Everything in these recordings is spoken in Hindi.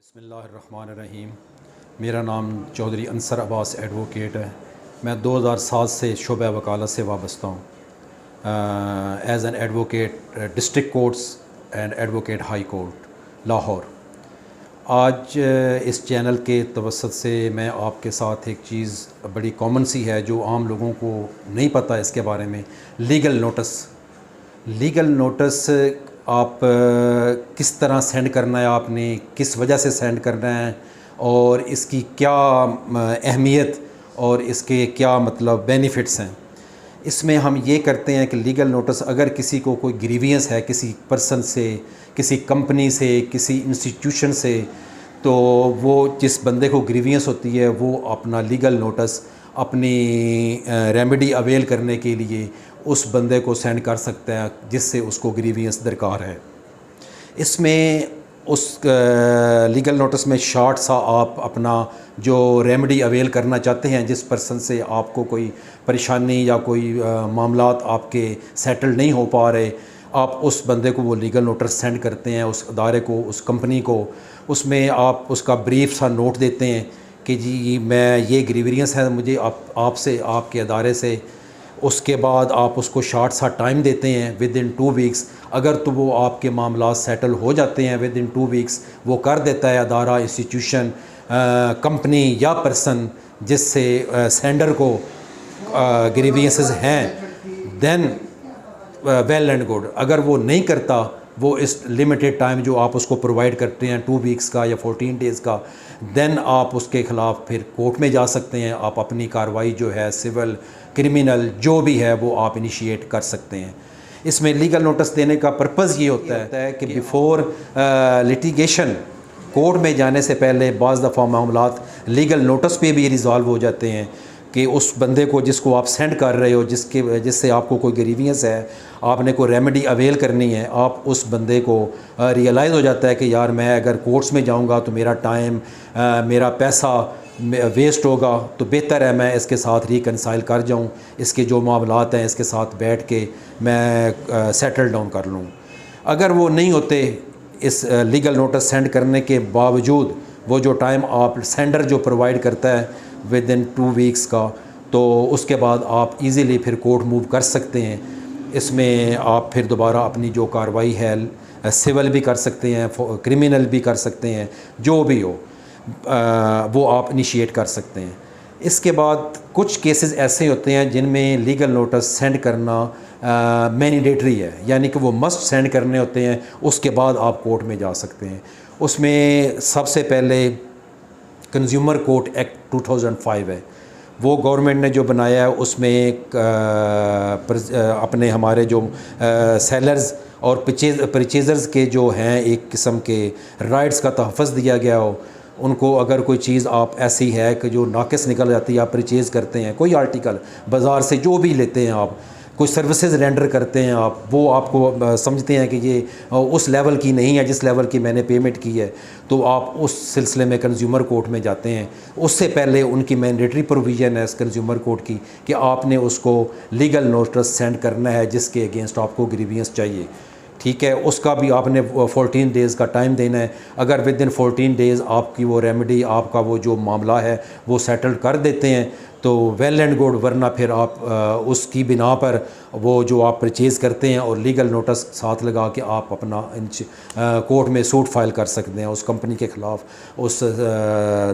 बिस्मिल्लाहिर्रहमानिर्रहीम। मेरा नाम चौधरी अंसर अब्बास एडवोकेट है। मैं 2007 से शुबा वकालत से वाबस्ता हूँ as an advocate district courts and advocate high court Lahore. आज इस चैनल के तवसत से मैं आपके साथ एक चीज़ बड़ी कॉमन सी है जो आम लोगों को नहीं पता इसके बारे में। लीगल नोटिस आप किस तरह सेंड करना है, आपने किस वजह से सेंड करना है और इसकी क्या अहमियत और इसके क्या मतलब बेनिफिट्स हैं। इसमें हम ये करते हैं कि लीगल नोटिस अगर किसी को कोई ग्रीवियंस है किसी पर्सन से, किसी कंपनी से, किसी इंस्टीट्यूशन से, तो वो जिस बंदे को ग्रीवियंस होती है वो अपना लीगल नोटिस अपनी रेमेडी अवेल करने के लिए उस बंदे को सेंड कर सकते हैं जिससे उसको ग्रीवियंस दरकार है। इसमें उस लीगल नोटिस में शॉर्ट सा आप अपना जो रेमेडी अवेल करना चाहते हैं, जिस पर्सन से आपको कोई परेशानी या कोई मामलात आपके सेटल नहीं हो पा रहे, आप उस बंदे को वो लीगल नोटिस सेंड करते हैं, उस अदारे को, उस कंपनी को। उसमें आप उसका ब्रीफ सा नोट देते हैं कि जी मैं ये ग्रीवियंस है मुझे आपसे, आपके अदारे से। उसके बाद आप उसको शॉर्ट सा टाइम देते हैं विद इन 2 वीक्स। अगर तो वो आपके मामला सेटल हो जाते हैं विद इन 2 वीक्स, वो कर देता है अदारा, इंस्टीट्यूशन, कंपनी या पर्सन जिससे सेंडर को ग्रीवियंसेस हैं, देन वेल एंड गुड। अगर वो नहीं करता, वो इस लिमिटेड टाइम जो आप उसको प्रोवाइड करते हैं 2 वीक्स का या 14 डेज़ का, देन आप उसके ख़िलाफ़ फिर कोर्ट में जा सकते हैं। आप अपनी कार्रवाई जो है सिविल, क्रिमिनल जो भी है वो आप इनिशिएट कर सकते हैं। इसमें लीगल नोटिस देने का पर्पज़ ये होता है कि बिफ़ोर लिटिगेशन, कोर्ट में जाने से पहले बाज़ दफ़ा मामलात लीगल नोटिस पे भी रिज़ॉल्व हो जाते हैं कि उस बंदे को जिसको आप सेंड कर रहे हो, जिससे आपको कोई ग्रीवियंस है, आपने कोई रेमेडी अवेल करनी है, आप उस बंदे को रियलाइज़ हो जाता है कि यार मैं अगर कोर्ट्स में जाऊंगा तो मेरा टाइम, मेरा पैसा वेस्ट होगा, तो बेहतर है मैं इसके साथ रिकनसाइल कर जाऊं, इसके जो मामलात हैं इसके साथ बैठ के मैं सेटल डाउन कर लूँ। अगर वो नहीं होते, इस लीगल नोटिस सेंड करने के बावजूद वो जो टाइम आप सेंडर जो प्रोवाइड करता है विद इन 2 वीक्स का, तो उसके बाद आप इजीली फिर कोर्ट मूव कर सकते हैं। इसमें आप फिर दोबारा अपनी जो कार्रवाई है सिविल भी कर सकते हैं, क्रिमिनल भी कर सकते हैं, जो भी हो वो आप इनिशिएट कर सकते हैं। इसके बाद कुछ केसेस ऐसे होते हैं जिनमें लीगल नोटिस सेंड करना मैंडेटरी है, यानी कि वो मस्ट सेंड करने होते हैं, उसके बाद आप कोर्ट में जा सकते हैं। उसमें सबसे पहले कंज्यूमर कोर्ट एक्ट 2005 है, वो गवर्नमेंट ने जो बनाया है। उसमें अपने हमारे जो सेलर्स और परचेज़र्स के जो हैं एक किस्म के राइट्स का तहफ़्फ़ुज़ दिया गया हो। उनको अगर कोई चीज़ आप ऐसी है कि जो नाक़िस निकल जाती है, आप परचेज़ करते हैं कोई आर्टिकल बाज़ार से, जो भी लेते हैं आप, कोई सर्विसेज रेंडर करते हैं आप, वो आपको समझते हैं कि ये उस लेवल की नहीं है जिस लेवल की मैंने पेमेंट की है, तो आप उस सिलसिले में कंज्यूमर कोर्ट में जाते हैं। उससे पहले उनकी मैंडेटरी प्रोविज़न है इस कंज्यूमर कोर्ट की कि आपने उसको लीगल नोटिस सेंड करना है जिसके अगेंस्ट आपको ग्रीवियंस चाहिए, ठीक है। उसका भी आपने 14 डेज़ का टाइम देना है। अगर विद इन 14 डेज़ आपकी वो रेमेडी, आपका वो जो मामला है वो सेटल कर देते हैं तो वेल एंड गुड, वरना फिर आप उसकी बिना पर वो जो आप परचेज़ करते हैं और लीगल नोटिस साथ लगा के आप अपना कोर्ट में सूट फाइल कर सकते हैं उस कंपनी के ख़िलाफ़, उस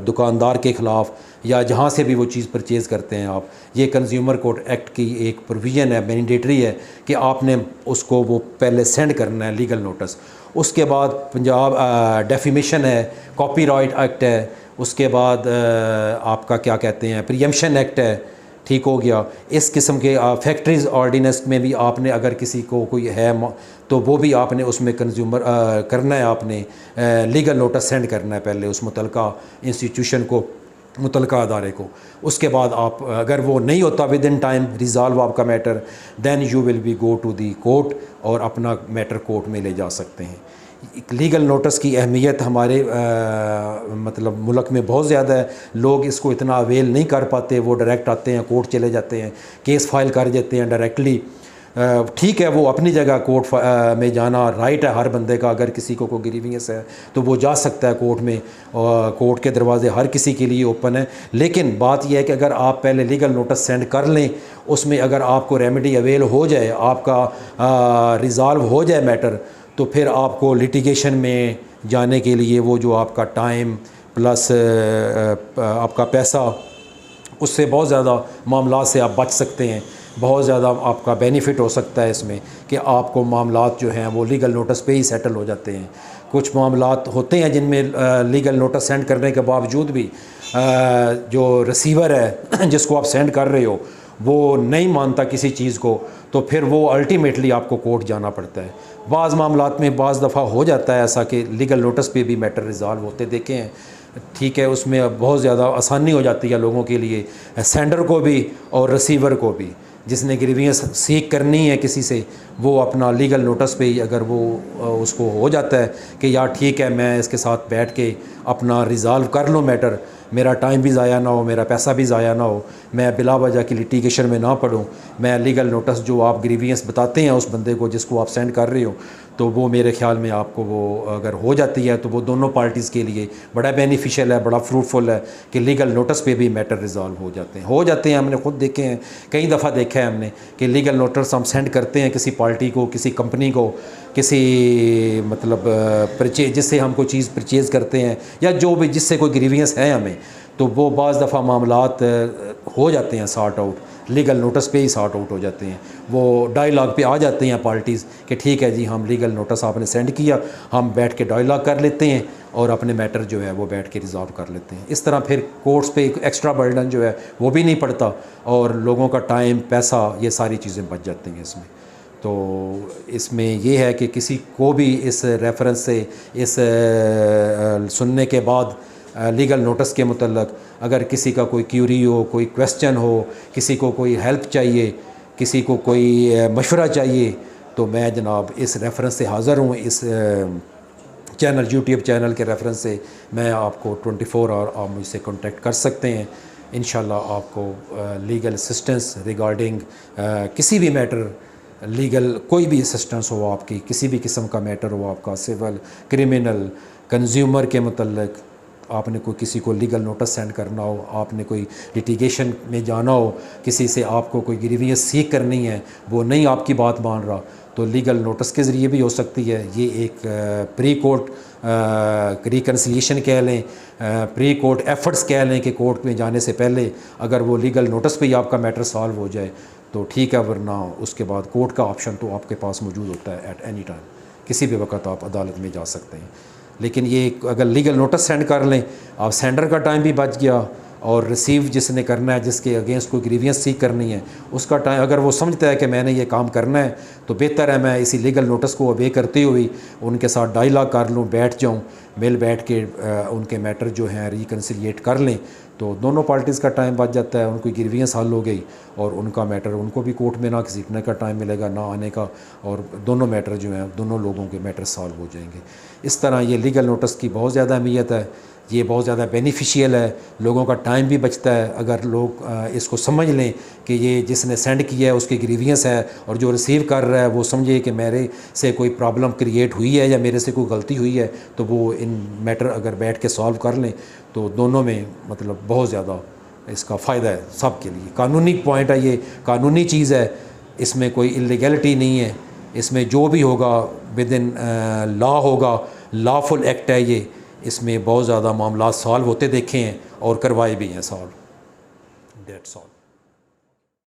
दुकानदार के ख़िलाफ़, या जहाँ से भी वो चीज़ परचेज़ करते हैं आप। ये कंज्यूमर कोर्ट एक्ट की एक प्रोविज़न है, मैंडेटरी है कि आपने उसको वो पहले सेंड करना है लीगल नोटिस। उसके बाद पंजाब डेफिमेशन है, कॉपीराइट एक्ट है, उसके बाद आपका क्या कहते हैं प्रीएम्पशन एक्ट है, ठीक हो गया। इस किस्म के फैक्ट्रीज़ ऑर्डिनेंस में भी आपने अगर किसी को कोई है तो वो भी आपने उसमें कंज्यूमर करना है, आपने लीगल नोटिस सेंड करना है पहले उस मुतलका इंस्टीट्यूशन को, मुतलका अदारे को। उसके बाद आप, अगर वो नहीं होता विद इन टाइम रिज़ॉल्व आपका matter, then you will be go to the court और अपना मैटर कोर्ट में ले जा सकते हैं। लीगल नोटिस की अहमियत हमारे मतलब मुल्क में बहुत ज़्यादा है। लोग इसको इतना अवेल नहीं कर पाते, वो डायरेक्ट आते हैं, कोर्ट चले जाते हैं, केस फाइल कर देते हैं डायरेक्टली। ठीक है, वो अपनी जगह कोर्ट में जाना राइट है हर बंदे का। अगर किसी को कोई ग्रीवियंस है तो वो जा सकता है कोर्ट में, और कोर्ट के दरवाजे हर किसी के लिए ओपन है। लेकिन बात यह है कि अगर आप पहले लीगल नोटिस सेंड कर लें, उसमें अगर आपको रेमेडी अवेल हो जाए, आपका रिज़ॉल्व हो जाए मैटर, तो फिर आपको लिटिगेशन में जाने के लिए वो जो आपका टाइम प्लस आपका पैसा, उससे बहुत ज़्यादा मामला से आप बच सकते हैं। बहुत ज़्यादा आपका बेनिफिट हो सकता है इसमें कि आपको मामलात जो हैं वो लीगल नोटिस पे ही सेटल हो जाते हैं। कुछ मामलात होते हैं जिनमें लीगल नोटिस सेंड करने के बावजूद भी जो रिसीवर है जिसको आप सेंड कर रहे हो वो नहीं मानता किसी चीज़ को, तो फिर वो अल्टीमेटली आपको कोर्ट जाना पड़ता है। बाज़ मामलात में बाज़ दफ़ा हो जाता है ऐसा कि लीगल नोटिस पे भी मैटर रिज़ॉल्व होते देखे हैं। ठीक है, उसमें बहुत ज़्यादा आसानी हो जाती है लोगों के लिए, सेंडर को भी और रिसीवर को भी। जिसने ग्रीवियंस सीख करनी है किसी से, वो अपना लीगल नोटिस पे ही अगर वो उसको हो जाता है कि यार ठीक है, मैं इसके साथ बैठ के अपना रिज़ॉल्व कर लूँ मैटर, मेरा टाइम भी ज़ाया ना हो, मेरा पैसा भी ज़ाया ना हो, मैं बिला वजह की लिटिगेशन में ना पड़ूँ, मैं लीगल नोटिस जो आप ग्रीवियंस बताते हैं उस बंदे को जिसको आप सेंड कर रहे हो, तो वो मेरे ख़्याल में आपको वो अगर हो जाती है तो वो दोनों पार्टीज़ के लिए बड़ा बेनिफिशियल है, बड़ा फ्रूटफुल है कि लीगल नोटिस पे भी मैटर रिज़ॉल्व हो जाते हैं। हमने ख़ुद देखे हैं, कई दफ़ा देखा है हमने कि लीगल नोटिस हम सेंड करते हैं किसी पार्टी को, किसी कंपनी को, किसी मतलब परचेज जिससे हम कोई चीज़ परचेज़ करते हैं या जो भी जिससे कोई ग्रीवियंस है हमें, तो वो बाज़ दफ़ा मामलात हो जाते हैं सॉर्ट आउट, लीगल नोटिस पे ही सॉर्ट आउट हो जाते हैं। वो डायलॉग पे आ जाते हैं पार्टीज़ कि ठीक है जी, हम लीगल नोटिस आपने सेंड किया, हम बैठ के डायलॉग कर लेते हैं और अपने मैटर जो है वो बैठ के रिजॉल्व कर लेते हैं। इस तरह फिर कोर्ट्स पे एक एक्स्ट्रा बर्डन जो है वो भी नहीं पड़ता और लोगों का टाइम, पैसा, ये सारी चीज़ें बच जाती हैं इसमें। तो इसमें ये है कि किसी को भी इस रेफरेंस से, इस सुनने के बाद लीगल नोटिस के मुतल्लक अगर किसी का कोई क्यूरी हो, कोई क्वेश्चन हो, किसी को कोई हेल्प चाहिए, किसी को कोई मशवरा चाहिए, तो मैं जनाब इस रेफरेंस से हाज़िर हूँ। इस चैनल, यूट्यूब चैनल के रेफरेंस से मैं आपको 24 आवर आप मुझसे कांटेक्ट कर सकते हैं। इंशाल्लाह आपको लीगल असिस्टेंस रिगार्डिंग किसी भी मैटर, लीगल कोई भी असिस्टेंस हो आपकी, किसी भी किस्म का मैटर हो आपका, सिविल, क्रिमिनल, कंज्यूमर के मुतल्लिक, आपने कोई किसी को लीगल नोटिस सेंड करना हो, आपने कोई लिटिगेशन में जाना हो, किसी से आपको कोई ग्रीवियंस सीख करनी है, वो नहीं आपकी बात मान रहा, तो लीगल नोटिस के ज़रिए भी हो सकती है। ये एक प्री कोर्ट रिकन्सिलिएशन कह लें, प्री कोर्ट एफर्ट्स कह लें कि कोर्ट में जाने से पहले अगर वो लीगल नोटिस पे ही आपका मैटर सॉल्व हो जाए तो ठीक है, वरना उसके बाद कोर्ट का ऑप्शन तो आपके पास मौजूद होता है एट एनी टाइम, किसी भी वक्त आप अदालत में जा सकते हैं। लेकिन ये अगर लीगल नोटिस सेंड कर लें, आप सेंडर का टाइम भी बच गया और रिसीव जिसने करना है, जिसके अगेंस्ट कोई ग्रीवियंस सीख करनी है, उसका टाइम, अगर वो समझता है कि मैंने ये काम करना है तो बेहतर है मैं इसी लीगल नोटिस को अबे करते हुए उनके साथ डायलॉग कर लूँ, बैठ जाऊँ, बैठ के उनके मैटर जो हैं रिकन्सिलिएट कर लें, तो दोनों पार्टीज़ का टाइम बच जाता है, उनको ग्रीवियंस हल हो गई और उनका मैटर, उनको भी कोर्ट में ना घसीटने का टाइम मिलेगा, ना आने का, और दोनों मैटर जो हैं, दोनों लोगों के मैटर सॉल्व हो जाएंगे। इस तरह ये लीगल नोटिस की बहुत ज़्यादा अहमियत है, ये बहुत ज़्यादा बेनिफिशियल है, लोगों का टाइम भी बचता है अगर लोग इसको समझ लें कि ये जिसने सेंड किया है उसकी ग्रीवियंस है और जो रिसीव कर रहा है वो समझे कि मेरे से कोई प्रॉब्लम क्रिएट हुई है या मेरे से कोई गलती हुई है, तो वो इन मैटर अगर बैठ के सॉल्व कर लें तो दोनों में मतलब बहुत ज़्यादा इसका फ़ायदा है सब के लिए। कानूनी पॉइंट है, ये कानूनी चीज़ है, इसमें कोई इलीगैलिटी नहीं है, इसमें जो भी होगा विद इन लॉ होगा, लॉफुल एक्ट है ये, इसमें बहुत ज़्यादा मामला सॉल्व होते देखे हैं और करवाए भी हैं सॉल्व। That's all.